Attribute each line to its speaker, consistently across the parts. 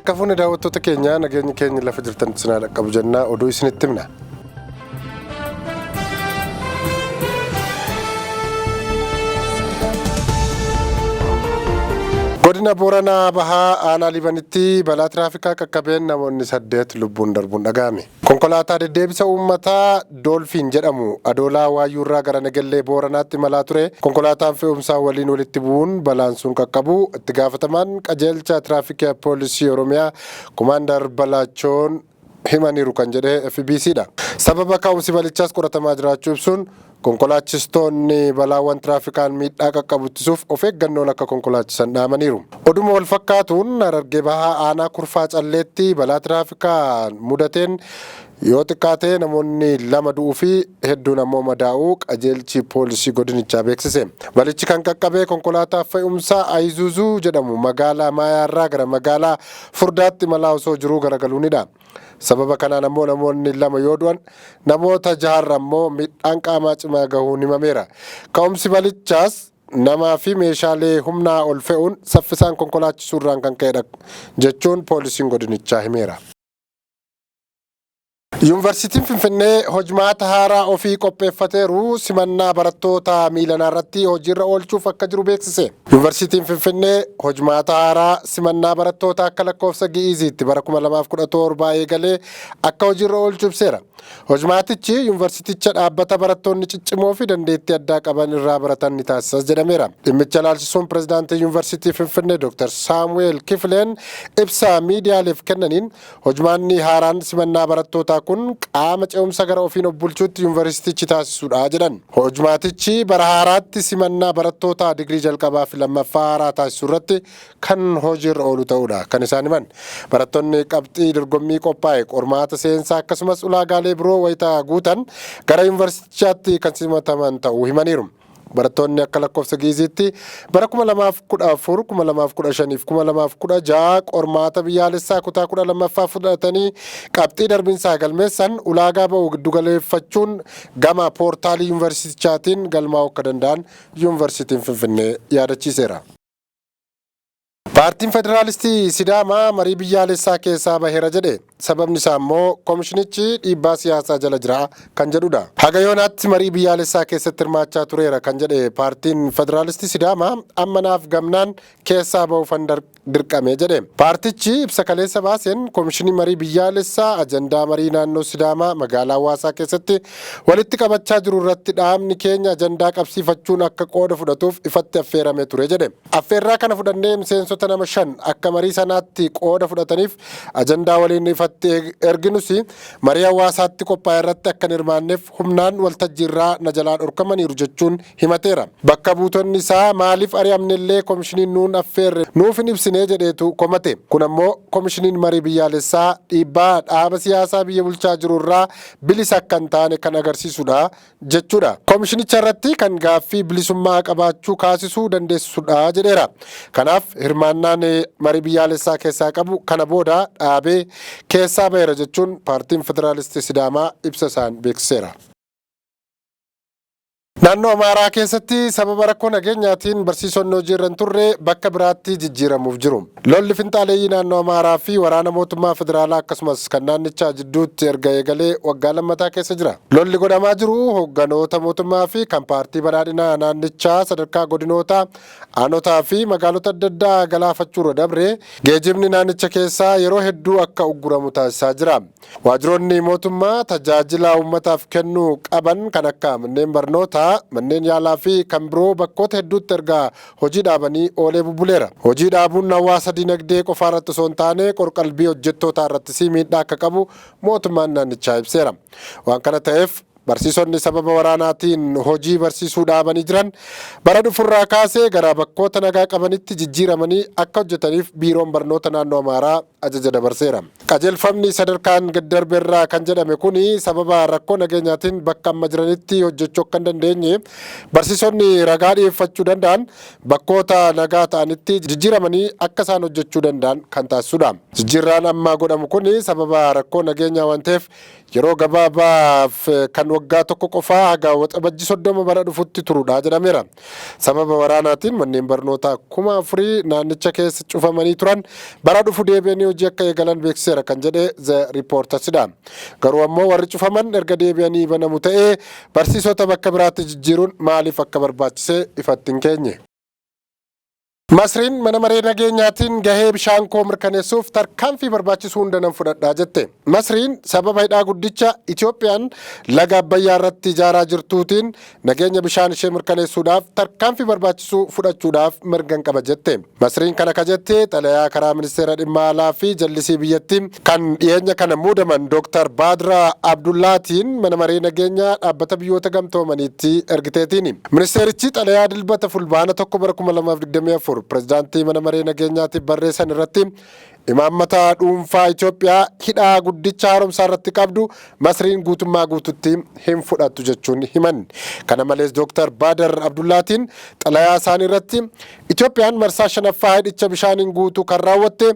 Speaker 1: Harka fuuni daawwattoota keenya nageenya keenya lafa jirtan sinaa dhaqqabu jennaa oduu isinitti himna. Godina Booranaa Bahaa aanaa Libanitti balaa tiraafikaa qaqqabeen namoonni 8 lubbuun darbuun dhaga'ame. Konkolaataa deddeebisa uummataa Doolfiin jedhamu adoolaa Waayyuurraa gara Nagellee Booranaatti imalaa ture. Konkolaataan fe'umsaa waliin walitti bu'uun balaan sun qaqqabu itti gaafatamaan qajeelcha tiraafikii poolisii Oromiyaa Komaandar Balaachoon himaniiru kan jedhe FBCdha. Sababa ka'umsi balichaas qoratamaa jiraachuu ibsuun konkolaachistoonni balaawwan tiraafikaan miidhaa qaqqabu ittisuuf of eeggannoon akka konkolaachisan dhaamaniiru. Oduma wal fakkaatuun Harargee Bahaa aanaa Kurfaa Calleetti balaa tiraafikaan mudateen yoo xiqqaate namoonni 2 du'uu fi hedduun ammoo madaa'uu qajeelchi poolisii godinichaa beeksise. Balichi kan qaqqabee konkolaataa fe'umsaa Ayizuzuu jedhamu magaalaa Maayaarraa gara magaalaa Furdaatti imalaa osoo jiruu garagaluunidha. Sababa kanaan ammoo namoonni 2 yoo du'an namoota 6 ammoo miidhaan qaamaa cimaa gahuun himameera. Ka'umsi balichaas namaa fi meeshaalee humnaa ol fe'uun saffisaan konkolaachisuurraan kan ka'edha jechuun poolisiin godinichaa himeera. Yuunivarsiitiin Finfinnee hojmaata haaraa ofii qopheeffateeru simannaa barattoota miilanaa irratti hojiirra oolchuuf akka jiru beeksise. Yuunivarsiitiin Finfinnee hojmaata haaraa simannaa barattoota akka lakkoofsa gi'iziitti bara 2017 eegalee akka hojiirra oolchuu ibseera. Hojmaatichi yuunivarsiiticha dhaabbata barattoonni ciccimoo fi dandeettii addaa qaban irraa baratan ni taasisas jedhameera. Dhimmicha ilaalchisuun pirezidaantii Yuunivarsiitii Finfinnee Dr. Saamu'eel Kifileen ibsa miidiyaaleef kennaniin hojmaanni haaraan simannaa barattootaa kun qaama ce'umsa gara ofiin of bulchuutti yuunivarsiitichi taasisuudha jedhan. Hojmaatichi bara haaraatti simannaa barattootaa digirii jalqabaa fi lammaffaa haaraa taasisuu irratti kan hojiirra oolu ta'uudha kan isaan himan. Barattoonni qabxii dorgommii qophaa'e qormaata seensaa akkasumas ulaagaalee biroo wayitaa guutan gara yuunivarsiitichaatti kan simataman ta'uu himaniiru. Barattoonni akka lakkoofsa gi'iziitti bara 2014, 2015 fi 2016 qormaata biyyaalessaa kutaa 12ffaa fudhatanii qabxii darbinsaa galmeessan ulaagaa ba'uu giddugaleeffachuun gama poortaalii yuunivarsiitichaatiin galmaa'uu akka danda'an yuunivarsiitiin Finfinnee yaadachiiseera. Paartiin Federaalistii Sidaamaa marii biyyaalessaa keessaa baheera jedhe. Sababni isaa immoo komishinichi dhiibbaa siyaasaa jala jira kan jedhudha. Haga yoonaatti marii biyyaalessaa keessatti hirmaachaa tureera kan jedhe paartiin Federaalistii Sidaamaa ammanaaf gamnaan keessaa bahuufan dirqame jedhe. Paartichi ibsa kaleessa baaseen komishinii marii biyyaalessaa ajandaa marii naannoo Sidaamaa magaalaa Hawaasaa keessatti walitti qabachaa jiru irratti dhaabni keenya ajandaa qabsiifachuun akka qooda fudhatuuf ifatti affeerame ture jedhe. Affeerraa kana fudhannee miseensota nama 5 akka marii sanaatti qooda fudhataniif ajandaa waliin ifatti erginus marii hawaasaatti qophaa'e irratti akka hirmaanneef humnaan waltajjiirraa na jalaa dhorkamaniiru jechuun himateera. Bakka buutonni isaa maaliif ari'amnellee komishiniin nuun affeerre nuuf hin ibsine jedheetu komate. Kun ammoo komishiniin marii biyyaalessaa dhiibbaa dhaaba siyaasaa biyya bulchaa jiru irraa bilisa akka hin taane kan agarsiisudha jechuudha. Komishinicha irratti kan gaaffii bilisummaa qabaachuu kaasisuu dandeessudha jedheera. Kanaaf hirmaannaan marii biyyaalessaa keessaa qabu kana booda dhaabee keessaa baheera jechuun paartiin Federaalistii Sidaamaa ibsa isaan beeksiseera. Naannoo Amaaraa keessatti sababa rakkoo nageenyaatiin barsiisonni hojiirra hin turre bakka biraatti jijjiiramuuf jiru. Lolli finxaaleeyyii naannoo Amaaraa fi waraana mootummaa federaalaa akkasumas kan naannichaa jidduutti erga eegalee waggaa lammataa keessa jira. Lolli godhamaa jiru hoogganoota mootummaa fi kan paartii badhaadhinaa naannichaa sadarkaa godinoota aanotaa fi magaalota adda addaa galaafachuurra dabre geejjibni naannicha keessaa yeroo hedduu akka ugguramu taasisaa jira. Waajjiroonni mootummaa tajaajila uummataaf kennuu qaban kan akka manneen barnootaa, manneen yaalaa fi kan biroo bakkoota hedduutti erga hojii dhaabanii oolee bubbuleera. Hojii dhaabuun hawaasa dinagdee qofaa irratti osoo hin taane qorqalbii hojjettootaa irratti miidhaa akka qabu mootummaan naannichaa ibseera. Waan kana ta'eef barsiisonni sababa waraanaatiin hojii barsiisuu dhaabanii jiran bara dhufurraa kaasee gara bakkoota nagaa qabanitti jijjiiramanii akka hojjetaniif biiroon barnoota naannoo Amaaraa ajaja dabarseera. Qajeelfamni sadarkaan gaddarbeerraa kan jedhame kuni sababa rakkoo nageenyaatiin bakka amma jiranitti hojjechuu akka hin dandeenye barsiisonni ragaa dhiyeeffachuu danda'an bakkoota nagaa ta'anitti jijjiiramanii akka isaan hojjechuu danda'an kan taasisudha. Jijjiirraan amma godhamu kuni sababa rakkoo nageenyaa waan ta'eef yeroo gabaabaaf kan waggaa tokko qofaa haga waxabajji 30 bara dhufutti turuudha jedhameera. Sababa waraanaatiin manneen barnootaa 4,000 naannicha keessa cufamanii turan bara dhufu deebi'anii hojii akka eegalan beeksiseera kan jedhe The Reportersidha. Garuu ammoo warri cufaman erga deebi'anii banamu ta'ee barsiisota bakka biraatti jijjiiruun maaliif akka barbaachise ifatti hin keenye. Masriin mana maree nageenyaatiin gahee bishaan koo mirkaneessuuf tarkaanfii barbaachisuu hunda nan fudhadhaa jette. Masriin sababa hidhaa guddicha Itoophiyaan laga Abbayyaa irratti ijaaraa jirtuutiin nageenya bishaan ishee mirkaneessuudhaaf tarkaanfii barbaachisuu fudhachuudhaaf mirgan qaba jette. Masriin kana ka jette xalayaa karaa ministeera dhimma alaa fi jallisii biyyattii kan dhiyeenya kana muudaman Dr. Badraa Abdullaatiin mana maree nageenyaa dhaabbata biyyoota gamtoomaniitti ergiteetiin. Ministeerichi xalayaa dilbata fulbaana 1 bara 2024 Pireezidaantii mana maree nageenyaatiif barreessan irratti imaammata dhuunfaa Itoophiyaa hidhaa guddicha haaromsaa irratti qabdu Masriin guutummaa guututti hin fudhattu jechuun himan. Kana malees Dr. Badar Abdullaatiin xalayaa isaanii irratti Itoophiyaan marsaa 5ffaa hidhicha bishaaniin guutuu kan raawwatte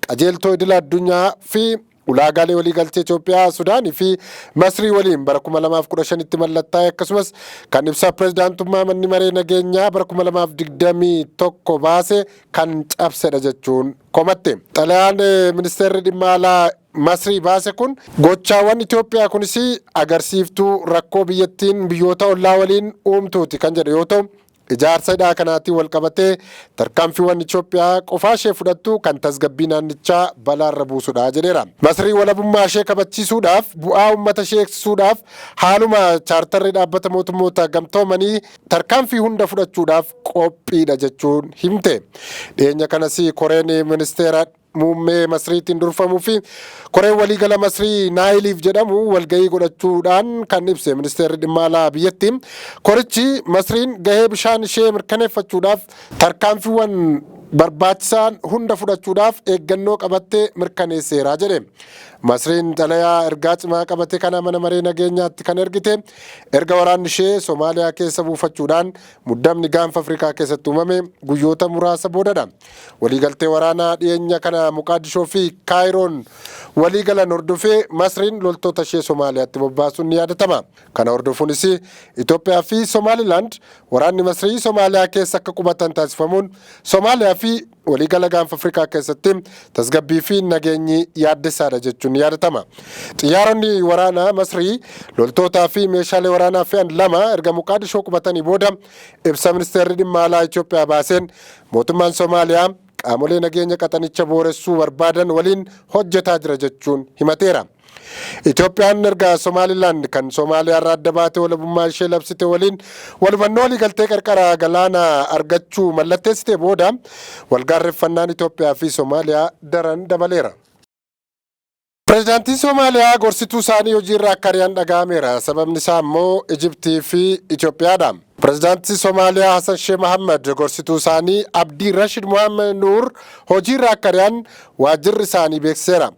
Speaker 1: qajeeltoo idil addunyaa fi ulaagaalee waliigaltee Itoophiyaa, Sudaanii fi Masrii waliin bara 2015tti mallattaa'e akkasumas kan ibsa pireezidaantummaa manni maree nageenyaa bara 2021 baase kan cabsedha jechuun komatte. Xalayaan ministeerri dhimma alaa Masrii baase kun gochaawwan Itoophiyaa kunis agarsiiftuu rakkoo biyyattiin biyyoota ollaa waliin uumtuuti kan jedhe yoo ta'u, ijaarsa hidhaa kanaatiin wal qabatee tarkaanfiiwwan Itoophiyaa qofaa ishee fudhattu kan tasgabbii naannichaa balaarra buusudha jedheera. Masrii walabummaa ishee kabachiisuudhaaf bu'aa uummata ishee eegsisuudhaaf haaluma chaartarri dhaabbata mootummoota gamtoomanii tarkaanfii hunda fudhachuudhaaf qophiidha jechuun himte. Dhiyeenya kanas koreen ministeera muummee Masriitiin durfamuu fi koreen waliigala Masrii Naayiliif jedhamu walgahii godhachuudhaan kan ibse ministeerri dhimma alaa biyyattii. Korichi Masriin gahee bishaan ishee mirkaneeffachuudhaaf tarkaanfiiwwan barbaachisaan hunda fudhachuudhaaf eeggannoo qabattee mirkaneesseera jedhe. Masriin xalayaa ergaa cimaa qabate kana mana maree nageenyaatti kan ergite erga waraanni ishee Somaaliyaa keessa buufachuudhaan muddamni gaanfa Afrikaa keessatti uumame guyyoota muraasa boodadha. Waliigaltee waraanaa dhiyeenya kana Muqaadishoo fi Kaayiroon waliigalan hordofee Masriin loltoota ishee Somaaliyaatti bobbaasuun ni yaadatama. Kana hordofuunis Itoophiyaa fi Somaalilaand waraanni Masrii Somaaliyaa keessa akka qubatan taasifamuun Somaaliyaa fi waliigala gaanfa Afrikaa keessatti tasgabbii fi nageenyi yaaddessaadha jechuun yaadatama. Xiyyaaronni waraanaa Masrii loltootaa fi meeshaalee waraanaa fe'an 2 erga Muqaadishoo qubatanii booda ibsa ministeerri dhimma alaa Itoophiyaa baaseen mootummaan Somaaliyaa qaamolee nageenya qaxanicha booressuu barbaadan waliin hojjetaa jira jechuun himateera. Itoophiyaan erga Somaalilaand kan Somaaliyaa irraa adda baatee walabummaa ishee labsite waliin walhubannoo waliigaltee qarqara galaanaa argachuu mallatteessite booda walgaarreffannaan Itoophiyaa fi Somaaliyaa daran dabaleera. Pireezidaantiin Somaaliyaa gorsituu isaanii hojiirraa akka ari'an dhaga'ameera. Sababni isaa immoo Ijiptii fi Itoophiyaadha. Pireezidaantii Somaaliyaa Hassan Sheikh Mohammed gorsituu isaanii Abdii Rashid Mohammed Nuur hojiirraa akka ari'an waajjirri isaanii beeksiseera.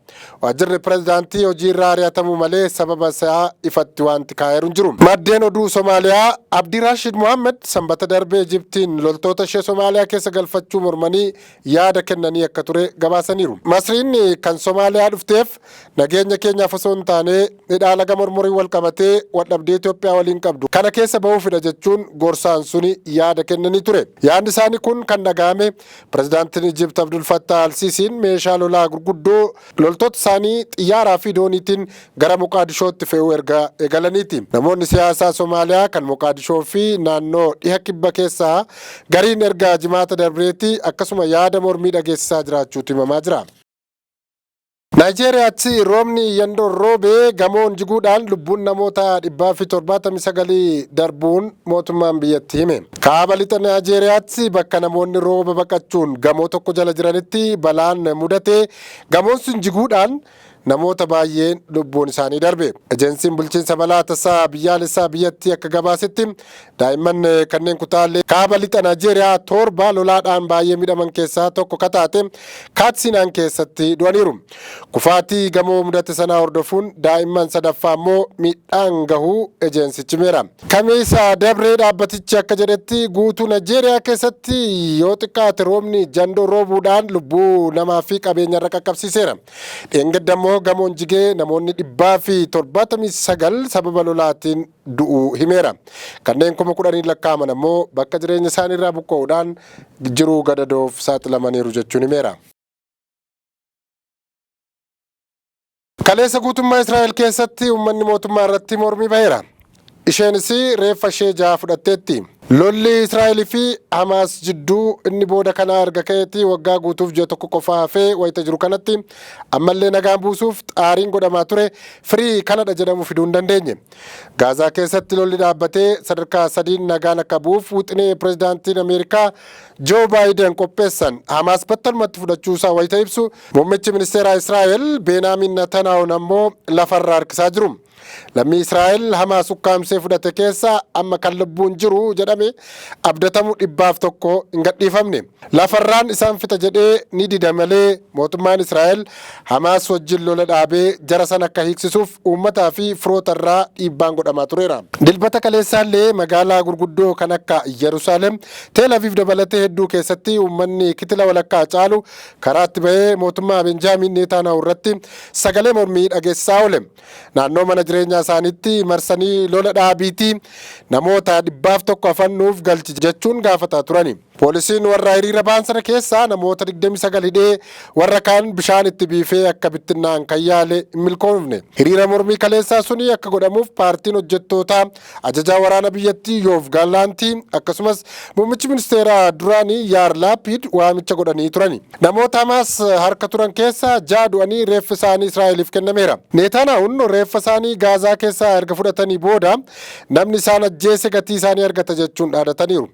Speaker 1: Waajjirri pireezidaantii hojiirraa ari'atamuu malee sababa isaa ifatti wanti kaa'eeru hin jiru. Maddeen oduu Somaaliyaa Abdii Rashid Mohammed sanbata darbee Ijiptiin loltoota ishee Somaaliyaa keessa galfachuu mormanii yaada kennanii akka ture gabaasaniiru. Masriin kan Somaaliyaa dhufteef nageenya keenyaaf osoo hin taane hidhaa laga mormorii wal qabatee waldhabdee Itoophiyaa waliin qabdu kana keessa bahuufidha jechuun gorsaan suni yaada kennanii ture. Yaadni isaanii kun kan dhaga'ame pireezidaantiin Ijipt Abdul Fattah Al-Siisiin meeshaa lolaa gurguddoo loltoota isaanii xiyyaaraa fi dooniitiin gara Muqaadishootti fe'uu erga eegalaniiti. Namoonni siyaasaa Somaaliyaa kan Muqaadishoo fi naannoo dhiha kibba keessaa gariin erga jimaata darbeetti akkasuma yaada mormii dhageessisaa jiraachuutu himamaa jira. Naayijeeriyaatti roobni yandoo roobee gamoon jiguudhaan lubbuun namoota 179 darbuun mootummaan biyyatti hime. Kaaba lixa Naayijeeriyaatti bakka namoonni rooba baqachuun gamoo tokko jala jiranitti balaan mudate gamoon sun jiguudhaan namoota baay'een lubbuun isaanii darbe. Ejeensiin bulchiinsa balaa tasaa biyyaalessaa biyyattii akka gabaasetti daa'imman kanneen kutaalee kaaba lixa Naayijeeriyaa 7 lolaadhaan baay'ee miidhaman keessaa tokko kataate Kaatsiinaan keessatti du'aniiru. Kufaatii gamoo mudate sanaa hordofuun daa'imman sadaffaa immoo miidhaan gahuu ejeensichi himeera. Kamiisa dabree dhaabbatichi akka jedhetti guutuu Naayijeeriyaa keessatti yoo xiqqaate roobni jandoo roobuudhaan lubbuu namaa fi qabeenya irra qaqqabsiiseera. Dheengadda immoo gamoon jigee namoonni 179 sababa lolaatiin du'uu himeera. Kanneen 10,000 lakkaa'aman ammoo bakka jireenya isaanii irraa buqqa'uudhaan jiruu gadadoof saaxilamaniiru jechuun himeera. Kaleessa guutummaa Israa'el keessatti uummanni mootummaa irratti mormii baheera. Isheenis reeffa ishee 6 fudhatteetti. Lolli Israa'el fi Hamaas jidduu inni booda kanaa erga ka'eetii waggaa guutuuf ji'a tokko qofa hafee wayita jiru kanatti ammallee nagaan buusuuf xaariin godhamaa ture firii kanadha jedhamu fiduu hin dandeenye. Gaazaa keessatti lolli dhaabbatee sadarkaa 3 nagaan akka bu'uuf wixinee pirezidaantiin Ameerikaa Joo Baayiden qopheessan Hamaas battalumatti fudhachuu isaa wayita ibsu muummichi ministeeraa Israa'el Benaamin Netanyahuun ammoo lafarraa harkisaa jiru. Lammii Israa'el Hamaas ukkaamsee fudhate keessa amma kan lubbuun jiru jedhame abdatamu 101 hin gadhiifamne. Lafarraan isaan fixa jedhee ni dida malee mootummaan Israa'el Hamaas wajjin lola dhaabee jara san akka hiiksisuuf uummataa fi firootarraa dhiibbaan godhamaa tureera. Dilbata kaleessaallee magaalaa gurguddoo kan akka Yerusaalem, Teel Aviv dabalatee hedduu keessatti uummanni kitila walakkaa caalu karaatti bahee mootummaa Benjaamin Netanyahu irratti sagalee mormii dhageessisaa oole. Naannoo mana jireenyaa isaaniitti marsanii lola dhaabiitii namoota 101 afannuuf galchi jechuun gaafataa turani. Poolisiin warra hiriira ba'an sana keessaa namoota 29 hidhee warra kaan bishaan itti biifee akka bittinnaan kan yaale hin milkoofne. Hiriira mormii kaleessaa suni akka godhamuuf paartiin hojjettootaa ajajaa waraana biyyattii Yoof Gaalaantii akkasumas muummichi ministeeraa duraanii Yaar Laapid waamicha godhanii turani. Namoota Hamaas harka turan keessaa 6 du'anii reeffi isaanii Israa'eliif kennameera. Netanyahuun reeffa isaanii Gaazaa keessaa erga fudhatanii booda namni isaan ajjeese gatii isaanii argata jechuun dhaadataniiru.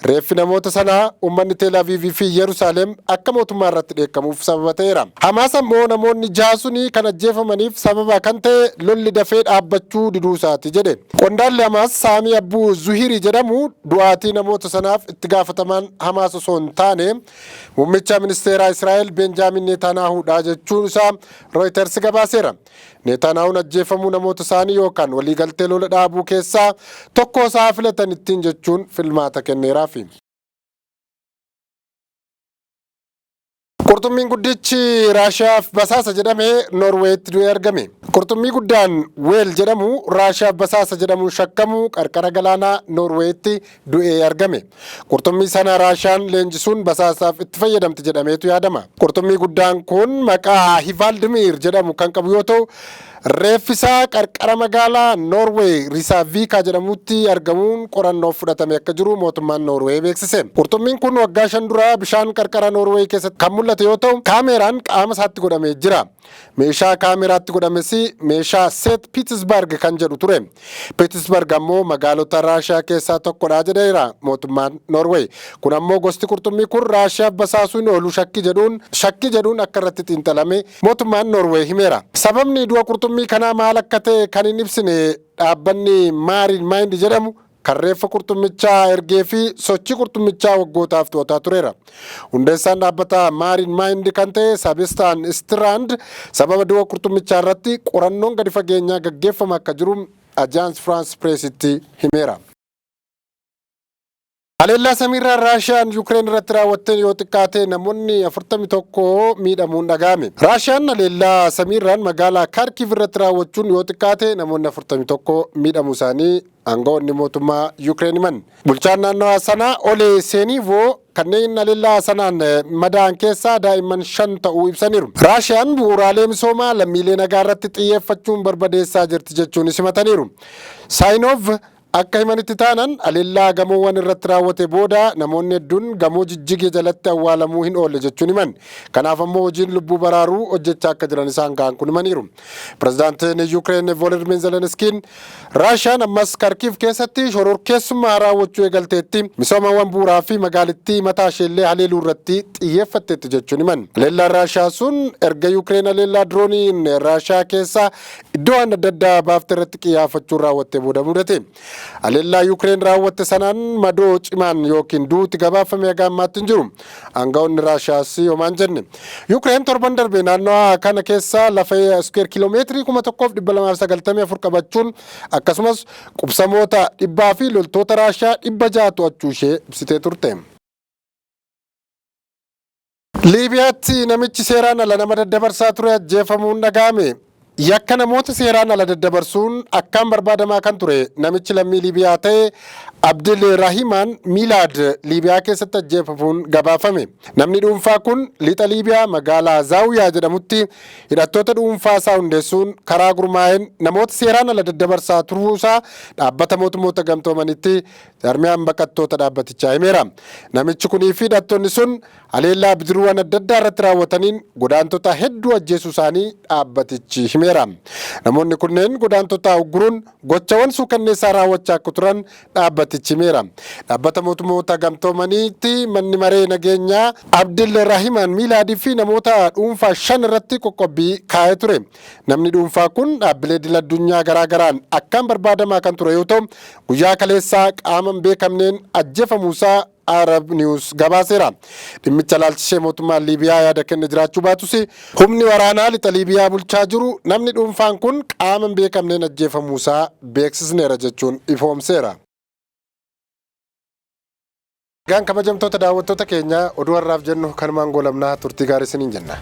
Speaker 1: Reeffi namoota sana uummanni Teel Aviv fi Yerusaalem akka mootummaa irratti dheekkamuuf sababa ta'eera. Hamaas ammoo namoonni 6 suni kan ajjeefamaniif sababa kan ta'e lolli dafee dhaabbachuu diduu isaati jedhe. Qondaalli Hamaas Saamii Abbuu Zuhirii jedhamu du'aatii namoota sanaaf itti gaafatamaan Hamaas osoo hin taane muummicha ministeeraa Israa'el Benjaamin Netanyahuudha jechuun isaa Reuters gabaaseera. Netanyahuun ajjeefamuu namoota isaanii yookaan waliigaltee lola dhaabuu keessaa tokko isaa filatan ittiin jechuun filmaata kenneeraafi. Qurxummiin guddichi Raashiyaaf basaasa jedhamee Noorweetti du'ee argame. Qurxummii guddaan Weel jedhamu Raashiyaaf basaasa jedhamuun shakkamu qarqara galaanaa Noorweetti du'ee argame. Qurxummii sana Raashiyaan leenjisuun basaasaaf itti fayyadamti jedhameetu yaadama. Qurxummii guddaan kun maqaa Hivaldimir jedhamu kan qabu yoo ta'u reeffisaa qarqara magaalaa Noorweey Risaavikaa jedhamutti argamuun qorannoof fudhatame akka jiru mootummaan Noorweey beeksise. Qurxummiin kun waggaa 5 dura bishaan qarqara Noorweey keessatti kan mul'ate yoo ta'u kaameraan qaama isaatti godhamee jira. Meeshaa kaameraatti godhames meeshaa Seet Piitsbarg kan jedhu ture. Piitsbarg ammoo magaalota Raashiyaa keessaa tokkodha jedheera mootummaan Noorweey. Kun ammoo gosti qurxummii kun Raashiyaaf basaasuun oolu shakkii jedhuun akka irratti xiinxalame mootummaan Noorweey himeera. Sababni du'a qurxummii kanaa maal akka ta'e kan hin ibsine dhaabbanni Maariin Maayindi jedhamu kan reeffa qurxummichaa ergee fi sochii qurxummichaa waggootaaf to'ataa tureera. Hundeessaan dhaabbata Maariin Maayindi kan ta'e Sabistaan Istiraand sababa du'a qurxummichaa irratti qorannoon gadi fageenyaa gaggeeffama akka jiru Ajaans Firaans Pireesitti himeera. Haleellaa samiirraa Raashiyaan Yuukireen irratti raawwatteen yoo xiqqaate namoonni 41 miidhamuun dhaga'ame. Raashiyaan haleellaa samiirraan magaalaa Kaarkiv irratti raawwachuun yoo xiqqaate namoonni 41 miidhamuu isaanii aangawoonni mootummaa Yuukireen himan. Bulchaan naannoo sanaa Olee Seeniivoo kanneen haleellaa sanaan madaa'an keessaa daa'imman 5 ta'uu ibsaniiru. Raashiyaan bu'uuraalee misoomaa lammiilee nagaa irratti xiyyeeffachuun barbadeessaa jirti jechuun himataniiru. Saayinoov akka himanitti taanan haleellaa gamoowwan irratti raawwate booda namoonni hedduun gamoo jijjigee jalatti awwaalamuu hin oolle jechuun himan. Kanaaf ammoo hojiin lubbuu baraaruu hojjechaa akka jiran isaan ga'an kun himaniiru. Pirezidaantiin Yuukireen Volodimiir Zelenskiin Raashiyaan ammas Kaarkiv keessatti shororkeessummaa raawwachuu eegalteetti misoomawwan bu'uuraa fi magaalittii mataa isheellee haleeluu irratti xiyyeeffatteetti jechuun himan. Haleellaan Raashiyaa sun erga Yuukireen haleellaa dirooniin Raashiyaa keessaa iddoo adda addaa baafte irratti xiyyeeffachuun raawwattee booda mudate. Haleellaa Yuukireen raawwatte sanaan madoo cimaan yookiin duuti gabaafame haga ammaatti hin jiru. Aangawoonni Raashiyaas homaan jenne. Yuukireen torban darbe naannoo kana keessa lafa iskuweer kiiloomeetirii 1294 qabachuun akkasumas qubsamoota 100 fi loltoota Raashiyaa 600 to'achuu ishee ibsitee turte. Liibiyaatti namichi seeraan ala nama daddabarsaa ture ajjeefamuun dhaga'ame. Yakka namoota seeraan ala daddabarsuun akkaan barbaadamaa kan ture namichi lammii Liibiyaa ta'e Abdulrahimaan Miilaad Liibiyaa keessatti ajjeefamuun gabaafame. Namni dhuunfaa kun lixa Liibiyaa magaalaa Zaawiyaa jedhamutti hidhattoota dhuunfaa isaa hundeessuun karaa gurmaa'een namoota seeraan ala daddabarsaa turuusaa dhaabbata mootummoota gamtoomanitti jarmiyaan baqattoota dhaabbatichaa himeera. Namichi kunii fi hidhattoonni sun haleellaa bidiruuwwan adda addaa irratti raawwataniin godaantota hedduu ajjeesuu isaanii dhaabbatichi himeera. Namoonni kunneen godaantota ugguruun gochawwan suukanneessaa raawwachaa akka turan dhaabbatichi himeera. Dhaabbata mootummoota gamtoomaniitti manni maree nageenyaa Abdulrahimaan Miilaadii fi namoota dhuunfaa 5 irratti qoqqobbii kaa'ee ture. Namni dhuunfaa kun dhaabbilee idil addunyaa garaagaraan akkaan barbaadamaa kan ture yoo ta'u guyyaa kaleessaa qaama hin beekamneen ajjeefamuusaa Arab News gabaaseera. Dhimmicha laalchisee mootummaan Liibiyaa yaada kenne jiraachuu baatus humni waraanaa lixa Liibiyaa bulchaa jiru namni dhuunfaan kun qaama hin beekamneen ajjeefamuusaa beeksisneera jechuun ifoomseera. Gaan kabajamtoota daawwattoota keenya oduu har'aaf jennu kanumaan goolabnaa turtii gaarii isiniin jenna.